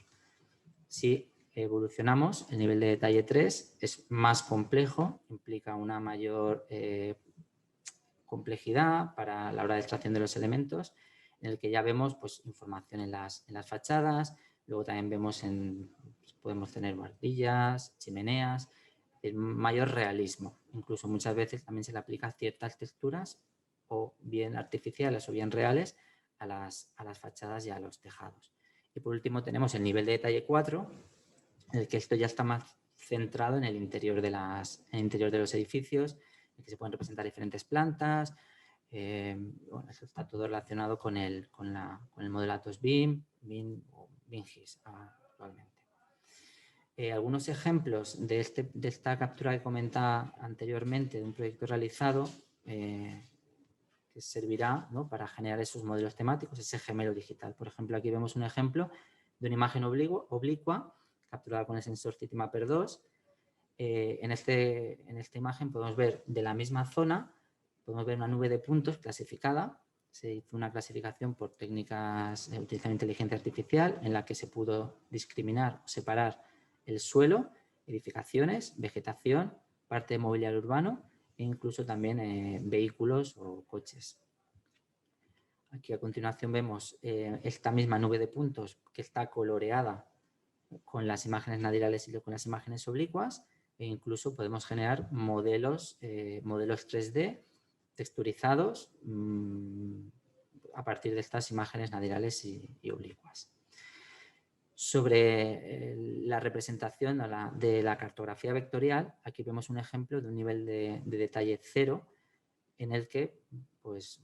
Si evolucionamos, el nivel de detalle 3 es más complejo, implica una mayor complejidad para la hora de extracción de los elementos, en el que ya vemos pues, información en las fachadas, luego también vemos podemos tener barbillas, chimeneas, mayor realismo. Incluso muchas veces también se le aplica ciertas texturas o bien artificiales o bien reales a las fachadas y a los tejados. Y por último tenemos el nivel de detalle 4, en el que esto ya está más centrado en el interior de los edificios, en el que se pueden representar diferentes plantas. Bueno, eso está todo relacionado con el modelo Atos BIM o BIM-GIS actualmente. Algunos ejemplos de esta captura que comentaba anteriormente de un proyecto realizado que servirá, ¿no?, para generar esos modelos temáticos, ese gemelo digital. Por ejemplo, aquí vemos un ejemplo de una imagen oblicua capturada con el sensor Citymapper 2. En esta imagen podemos ver de la misma zona, podemos ver una nube de puntos clasificada. Se hizo una clasificación por técnicas utilizando inteligencia artificial en la que se pudo discriminar, separar el suelo, edificaciones, vegetación, parte de mobiliario urbano e incluso también vehículos o coches. Aquí a continuación vemos esta misma nube de puntos que está coloreada con las imágenes nadirales y con las imágenes oblicuas, e incluso podemos generar modelos 3D texturizados a partir de estas imágenes nadirales y oblicuas. Sobre la representación de la cartografía vectorial, aquí vemos un ejemplo de un nivel de detalle 0 en el que pues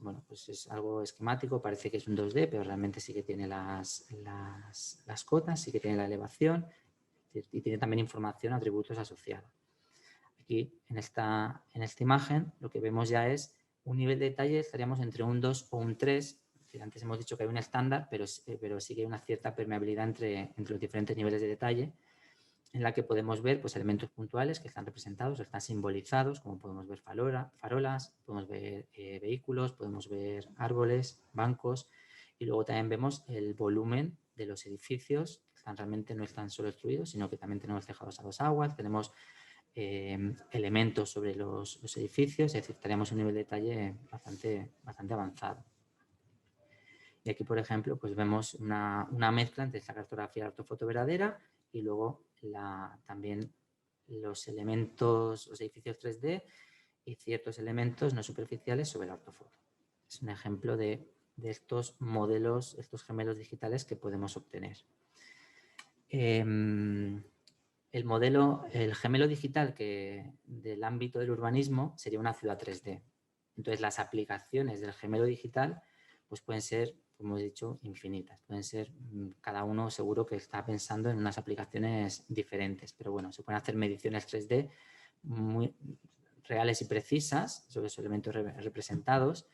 es algo esquemático, parece que es un 2D, pero realmente sí que tiene las cotas, sí que tiene la elevación y tiene también información, atributos asociados. Aquí, en esta imagen, lo que vemos ya es un nivel de detalle, estaríamos entre un 2 o un 3. Antes hemos dicho que hay un estándar, pero sí que hay una cierta permeabilidad entre los diferentes niveles de detalle, en la que podemos ver pues, elementos puntuales que están representados, están simbolizados, como podemos ver farolas, podemos ver vehículos, podemos ver árboles, bancos, y luego también vemos el volumen de los edificios, que realmente no están solo destruidos, sino que también tenemos tejados a dos aguas, tenemos elementos sobre los edificios, es decir, tenemos un nivel de detalle bastante avanzado. Y aquí, por ejemplo, pues vemos una mezcla entre esta cartografía de ortofoto verdadera y luego también los elementos, los edificios 3D y ciertos elementos no superficiales sobre la ortofoto. Es un ejemplo de estos modelos, estos gemelos digitales que podemos obtener. El gemelo digital del ámbito del urbanismo sería una ciudad 3D. Entonces, las aplicaciones del gemelo digital pues pueden ser, como he dicho, infinitas. Pueden ser, cada uno seguro que está pensando en unas aplicaciones diferentes, pero bueno, se pueden hacer mediciones 3D muy reales y precisas sobre esos elementos representados.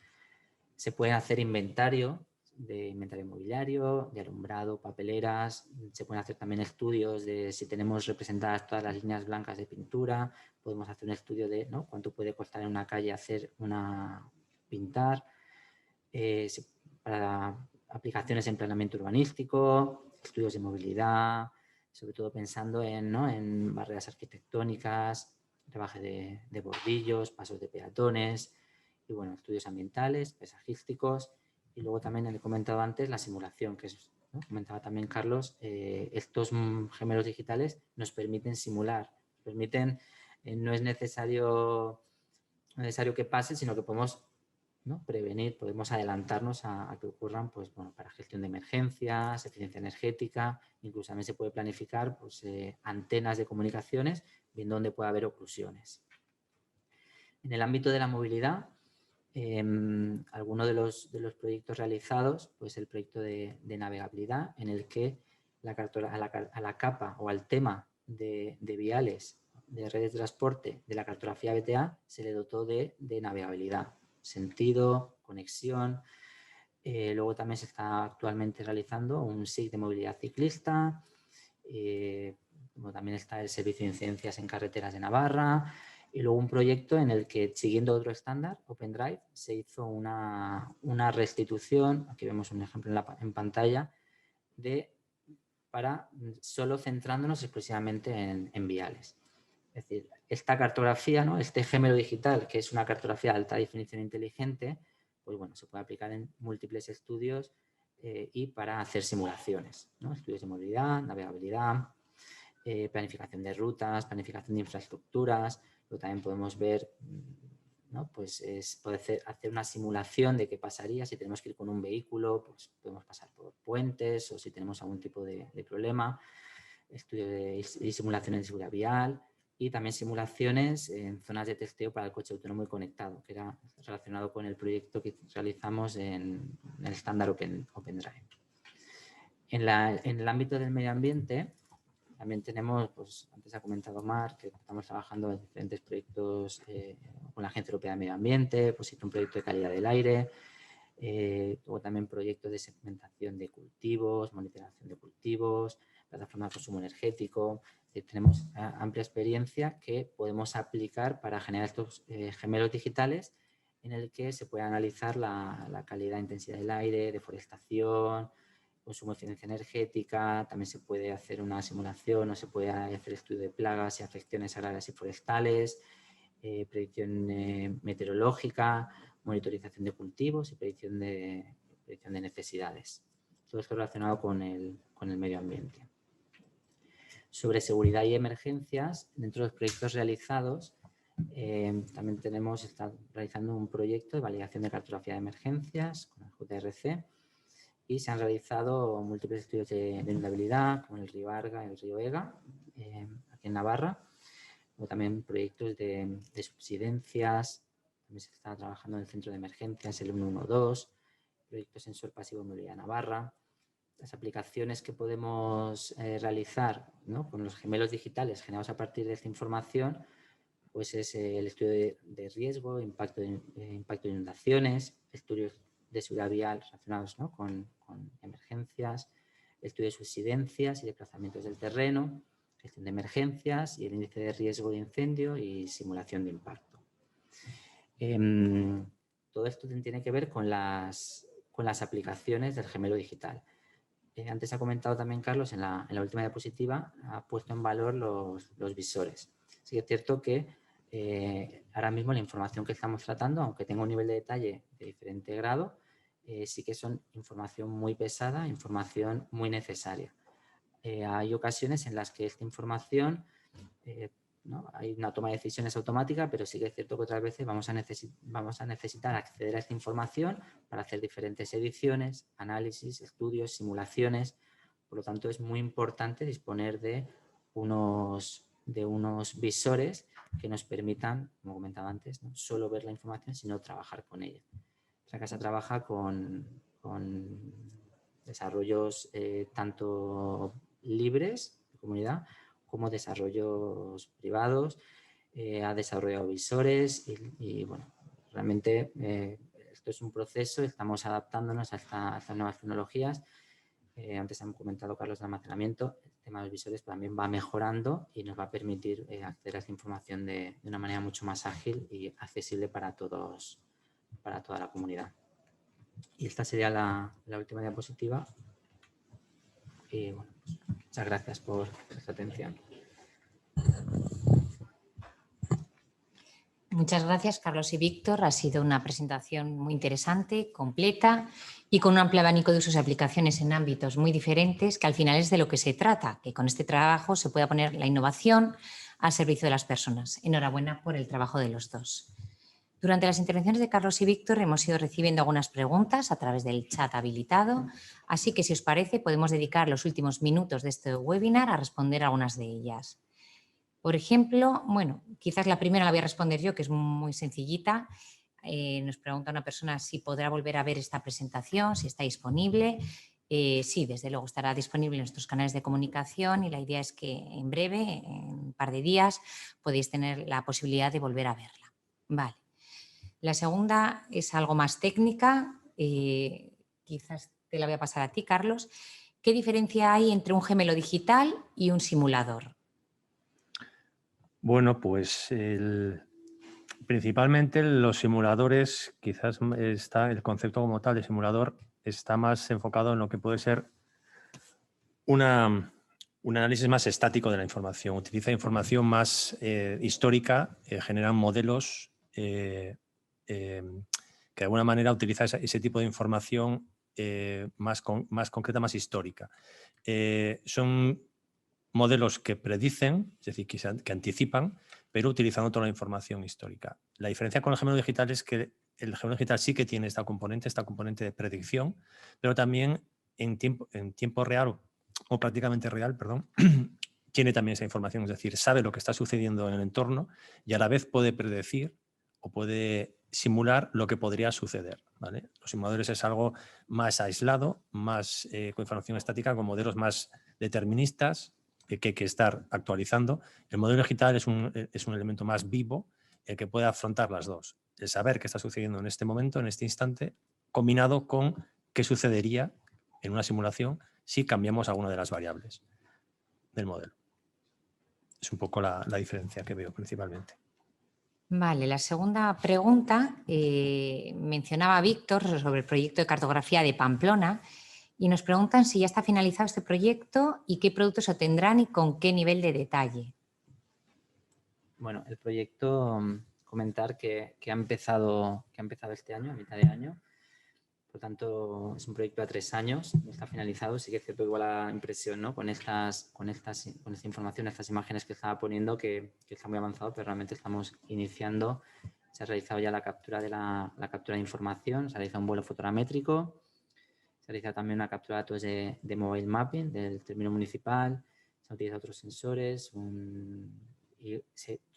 Se pueden hacer inventario inmobiliario, de alumbrado, papeleras. Se pueden hacer también estudios de si tenemos representadas todas las líneas blancas de pintura. Podemos hacer un estudio de cuánto puede costar en una calle pintar. Para aplicaciones en planeamiento urbanístico, estudios de movilidad, sobre todo pensando en barreras arquitectónicas, rebaje de bordillos, pasos de peatones y bueno, estudios ambientales, paisajísticos. Y luego también he comentado antes la simulación, que comentaba también Carlos, estos gemelos digitales nos permiten simular, no es necesario que pase, sino que podemos prevenir, podemos adelantarnos a que ocurran pues, para gestión de emergencias, eficiencia energética, incluso también se puede planificar pues, antenas de comunicaciones, viendo dónde puede haber oclusiones. En el ámbito de la movilidad, algunos de los proyectos realizados, pues el proyecto de navegabilidad, en el que a la capa o al tema de viales, de redes de transporte de la cartografía BTA, se le dotó de navegabilidad, sentido, conexión. Luego también se está actualmente realizando un SIG de movilidad ciclista. También está el servicio de incidencias en carreteras de Navarra. Y luego un proyecto en el que, siguiendo otro estándar, OpenDrive, se hizo una restitución, aquí vemos un ejemplo en pantalla, para solo centrándonos exclusivamente en viales. Es decir, esta cartografía, este gemelo digital, que es una cartografía de alta definición inteligente, pues bueno, se puede aplicar en múltiples estudios y para hacer simulaciones, estudios de movilidad, navegabilidad, planificación de rutas, planificación de infraestructuras. Luego también podemos ver, pues poder hacer una simulación de qué pasaría si tenemos que ir con un vehículo, pues podemos pasar por puentes o si tenemos algún tipo de problema, estudios y simulaciones de seguridad vial y también simulaciones en zonas de testeo para el coche autónomo y conectado, que era relacionado con el proyecto que realizamos en el estándar OpenDrive. En el ámbito del medio ambiente, También tenemos, pues antes ha comentado Mar, que estamos trabajando en diferentes proyectos con la Agencia Europea de Medio Ambiente, pues un proyecto de calidad del aire, luego también proyectos de segmentación de cultivos, monitorización de cultivos, plataforma de consumo energético. Tenemos amplia experiencia que podemos aplicar para generar estos gemelos digitales en el que se puede analizar la calidad e intensidad del aire, deforestación, consumo de eficiencia energética, también se puede hacer una simulación o se puede hacer estudio de plagas y afecciones agrarias y forestales, predicción meteorológica, monitorización de cultivos y predicción de necesidades. Todo esto relacionado con el medio ambiente. Sobre seguridad y emergencias, dentro de los proyectos realizados, también está realizando un proyecto de validación de cartografía de emergencias con el JRC y se han realizado múltiples estudios de inundabilidad, como el río Arga y el río Ega, aquí en Navarra. O también proyectos de subsidencias, también se está trabajando en el centro de emergencias, el 112, proyecto sensor pasivo en Movilidad Navarra. Las aplicaciones que podemos realizar, ¿no?, con los gemelos digitales generados a partir de esta información, pues es el estudio de riesgo, impacto de inundaciones, estudios de seguridad vial relacionados, ¿no?, con emergencias, estudio de subsidencias y desplazamientos del terreno, gestión de emergencias y el índice de riesgo de incendio y simulación de impacto. Todo esto tiene que ver con las aplicaciones del gemelo digital. Antes ha comentado también Carlos, en la última diapositiva, ha puesto en valor los visores. Sí que es cierto que ahora mismo la información que estamos tratando, aunque tenga un nivel de detalle de diferente grado, sí que son información muy pesada, información muy necesaria. Hay ocasiones en las que esta información, ¿no?, hay una toma de decisiones automática, pero sí que es cierto que otras veces vamos a necesitar acceder a esta información para hacer diferentes ediciones, análisis, estudios, simulaciones. Por lo tanto, es muy importante disponer de unos visores que nos permitan, como comentaba antes, no solo ver la información, sino trabajar con ella. Nuestra casa trabaja con desarrollos tanto libres de comunidad como desarrollos privados, ha desarrollado visores y bueno, realmente esto es un proceso, estamos adaptándonos a estas nuevas tecnologías. Antes han comentado Carlos del almacenamiento, el tema de los visores también va mejorando y nos va a permitir acceder a esta información de una manera mucho más ágil y accesible para todos, para toda la comunidad. Y esta sería la última diapositiva. Y bueno, pues, muchas gracias por vuestra atención. Muchas gracias, Carlos y Víctor. Ha sido una presentación muy interesante, completa y con un amplio abanico de usos y aplicaciones en ámbitos muy diferentes, que al final es de lo que se trata, que con este trabajo se pueda poner la innovación al servicio de las personas. Enhorabuena por el trabajo de los dos. Durante las intervenciones de Carlos y Víctor hemos ido recibiendo algunas preguntas a través del chat habilitado, así que si os parece podemos dedicar los últimos minutos de este webinar a responder algunas de ellas. Por ejemplo, bueno, quizás la primera la voy a responder yo, que es muy sencillita. Nos pregunta una persona si podrá volver a ver esta presentación, si está disponible. Sí, desde luego estará disponible en nuestros canales de comunicación y la idea es que en breve, en un par de días, podéis tener la posibilidad de volver a verla. Vale. La segunda es algo más técnica, quizás te la voy a pasar a ti, Carlos. ¿Qué diferencia hay entre un gemelo digital y un simulador? Bueno, pues principalmente los simuladores, quizás está el concepto como tal de simulador está más enfocado en lo que puede ser un análisis más estático de la información. Utiliza información más histórica, generan modelos que de alguna manera utiliza ese tipo de información más concreta, más histórica. Son modelos que predicen, es decir, que anticipan, pero utilizando toda la información histórica. La diferencia con el gemelo digital es que el gemelo digital sí que tiene esta componente de predicción, pero también en tiempo real, o prácticamente real, perdón, tiene también esa información, es decir, sabe lo que está sucediendo en el entorno y a la vez puede predecir o puede simular lo que podría suceder, ¿vale? Los simuladores es algo más aislado, más con información estática, con modelos más deterministas, que hay que estar actualizando. El modelo digital es un elemento más vivo, el que puede afrontar las dos. El saber qué está sucediendo en este momento, en este instante, combinado con qué sucedería en una simulación si cambiamos alguna de las variables del modelo. Es un poco la diferencia que veo principalmente. Vale, la segunda pregunta mencionaba Víctor sobre el proyecto de cartografía de Pamplona y nos preguntan si ya está finalizado este proyecto y qué productos obtendrán y con qué nivel de detalle. Bueno, el proyecto, comentar que ha empezado este año, a mitad de año. Por tanto, es un proyecto a 3 años, no está finalizado. Sí que es cierto, igual la impresión, ¿no? Con esta información, estas imágenes que estaba poniendo, que está muy avanzado, pero realmente estamos iniciando. Se ha realizado ya la captura de información, se ha realizado un vuelo fotogramétrico, se ha realizado también una captura de datos de mobile mapping del término municipal, se han utilizado otros sensores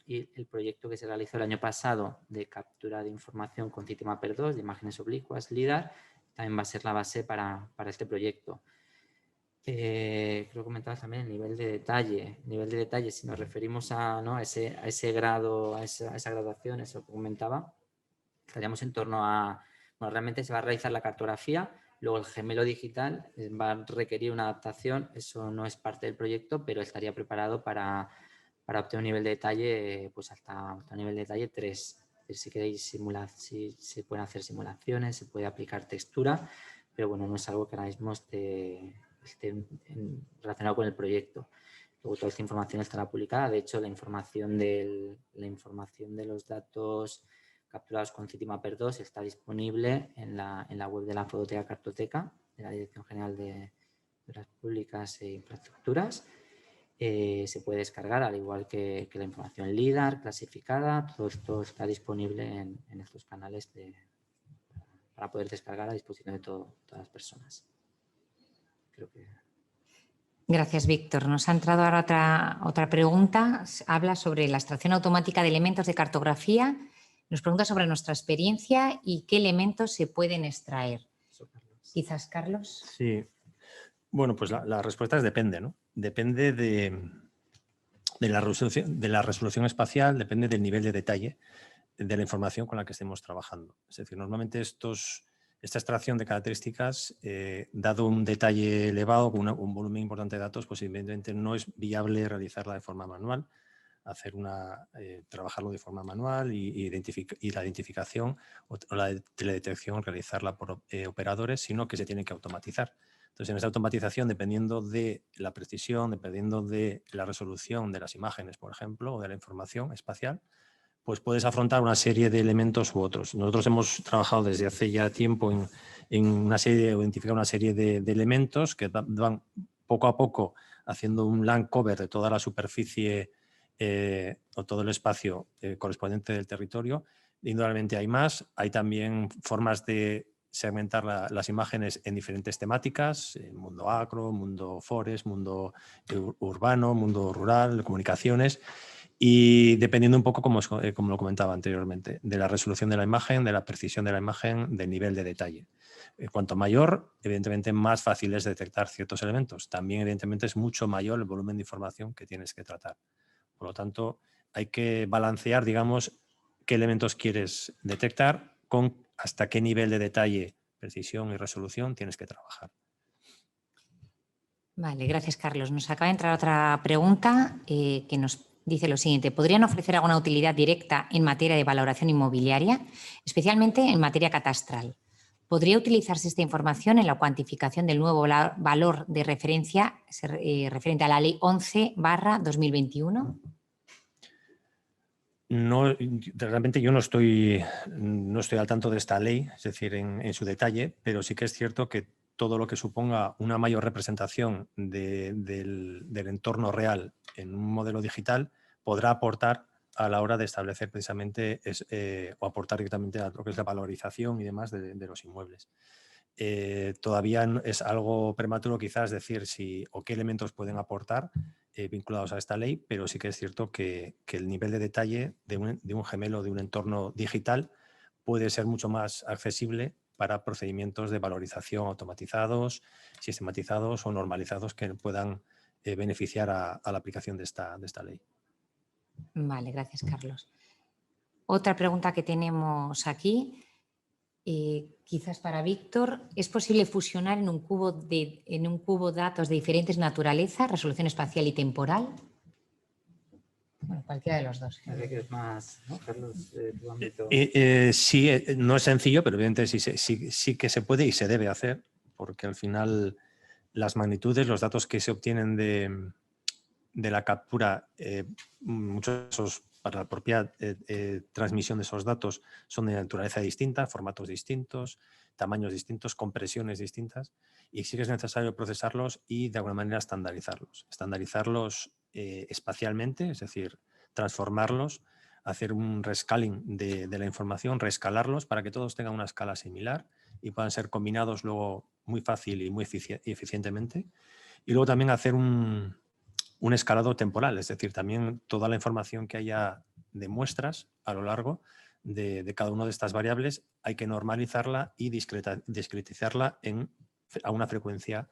y el proyecto que se realizó el año pasado de captura de información con Citymapper 2, de imágenes oblicuas, LIDAR, también va a ser la base para este proyecto. Creo que comentabas también el nivel de detalle. Nivel de detalle, si nos referimos a ese grado, a esa graduación, eso que comentaba, estaríamos en torno a... Bueno, realmente se va a realizar la cartografía, luego el gemelo digital va a requerir una adaptación, eso no es parte del proyecto, pero estaría preparado para obtener un nivel de detalle, pues hasta un nivel de detalle 3. Si queréis si se pueden hacer simulaciones, se puede aplicar textura, pero bueno, no es algo que ahora mismo esté relacionado con el proyecto. Luego toda esta información estará publicada. De hecho, la información de los datos capturados con Citymapper 2 está disponible en la web de la Fototeca Cartoteca, de la Dirección General de Obras Públicas e Infraestructuras. Se puede descargar, al igual que la información LIDAR clasificada. Todo esto está disponible en estos canales para poder descargar a disposición de todas las personas. Creo que... Gracias, Víctor. Nos ha entrado ahora otra pregunta. Habla sobre la extracción automática de elementos de cartografía. Nos pregunta sobre nuestra experiencia y qué elementos se pueden extraer. Quizás, Carlos. Sí. Bueno, pues la respuesta es depende, ¿no? Depende de la resolución espacial, depende del nivel de detalle de la información con la que estemos trabajando. Es decir, normalmente esta extracción de características, dado un detalle elevado, con un volumen importante de datos, pues evidentemente no es viable realizarla de forma manual, trabajarlo de forma manual y la identificación o la teledetección realizarla por operadores, sino que se tiene que automatizar. Entonces, en esa automatización, dependiendo de la precisión, dependiendo de la resolución de las imágenes, por ejemplo, o de la información espacial, pues puedes afrontar una serie de elementos u otros. Nosotros hemos trabajado desde hace ya tiempo identificar una serie de elementos que van poco a poco haciendo un land cover de toda la superficie o todo el espacio correspondiente del territorio. Indudablemente hay más. Hay también formas de segmentar las imágenes en diferentes temáticas, mundo agro, mundo forest, mundo urbano, mundo rural, comunicaciones, y dependiendo un poco, como lo comentaba anteriormente, de la resolución de la imagen, de la precisión de la imagen, del nivel de detalle. Cuanto mayor, evidentemente más fácil es detectar ciertos elementos. También, evidentemente, es mucho mayor el volumen de información que tienes que tratar. Por lo tanto, hay que balancear, digamos, qué elementos quieres detectar con hasta qué nivel de detalle, precisión y resolución tienes que trabajar. Vale, gracias, Carlos. Nos acaba de entrar otra pregunta que nos dice lo siguiente. ¿Podrían ofrecer alguna utilidad directa en materia de valoración inmobiliaria, especialmente en materia catastral? ¿Podría utilizarse esta información en la cuantificación del nuevo valor de referencia referente a la Ley 11/2021? No, realmente yo no estoy al tanto de esta ley, es decir, en su detalle, pero sí que es cierto que todo lo que suponga una mayor representación del entorno real en un modelo digital podrá aportar a la hora de establecer precisamente o aportar directamente a lo que es la valorización y demás de los inmuebles. Todavía es algo prematuro quizás decir si o qué elementos pueden aportar vinculados a esta ley, pero sí que es cierto que el nivel de detalle de un gemelo, de un entorno digital, puede ser mucho más accesible para procedimientos de valorización automatizados, sistematizados o normalizados que puedan beneficiar a la aplicación de esta ley. Vale, gracias, Carlos. Otra pregunta que tenemos aquí, quizás para Víctor, ¿es posible fusionar en un cubo datos de diferentes naturalezas, resolución espacial y temporal? Bueno, cualquiera de los dos. Parece que es más, ¿no, Carlos, de tu ámbito? Sí, no es sencillo, pero evidentemente sí que se puede y se debe hacer, porque al final las magnitudes, los datos que se obtienen de la captura, muchos de esos, para la propia transmisión de esos datos, son de naturaleza distinta, formatos distintos, tamaños distintos, compresiones distintas, y sí que es necesario procesarlos y de alguna manera estandarizarlos. Estandarizarlos espacialmente, es decir, transformarlos, hacer un rescaling de la información, reescalarlos para que todos tengan una escala similar y puedan ser combinados luego muy fácil y muy eficientemente. Y luego también hacer un escalado temporal, es decir, también toda la información que haya de muestras a lo largo de cada una de estas variables hay que normalizarla y discretizarla a una frecuencia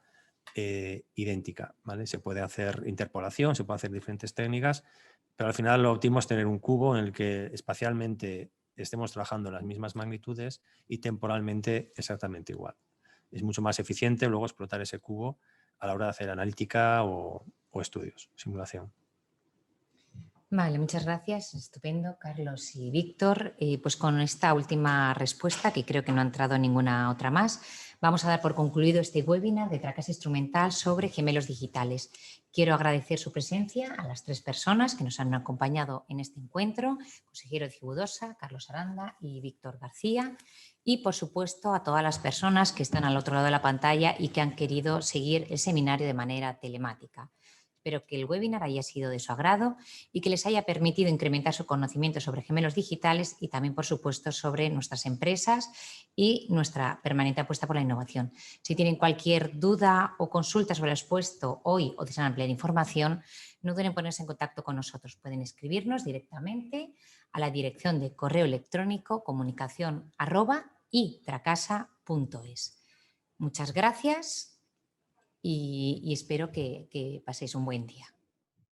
idéntica, ¿vale? Se puede hacer interpolación, se puede hacer diferentes técnicas, pero al final lo óptimo es tener un cubo en el que espacialmente estemos trabajando en las mismas magnitudes y temporalmente exactamente igual. Es mucho más eficiente luego explotar ese cubo a la hora de hacer analítica o estudios, simulación. Vale, muchas gracias. Estupendo, Carlos y Víctor. Pues con esta última respuesta, que creo que no ha entrado ninguna otra más, vamos a dar por concluido este webinar de Tracasa Instrumental sobre gemelos digitales. Quiero agradecer su presencia a las 3 personas que nos han acompañado en este encuentro, consejero Cibudosa, Carlos Aranda y Víctor García, y por supuesto a todas las personas que están al otro lado de la pantalla y que han querido seguir el seminario de manera telemática. Espero que el webinar haya sido de su agrado y que les haya permitido incrementar su conocimiento sobre gemelos digitales y también, por supuesto, sobre nuestras empresas y nuestra permanente apuesta por la innovación. Si tienen cualquier duda o consulta sobre lo expuesto hoy o desean ampliar información, no duden en ponerse en contacto con nosotros. Pueden escribirnos directamente a la dirección de correo electrónico comunicación@itracasa.es. Muchas gracias y espero que paséis un buen día.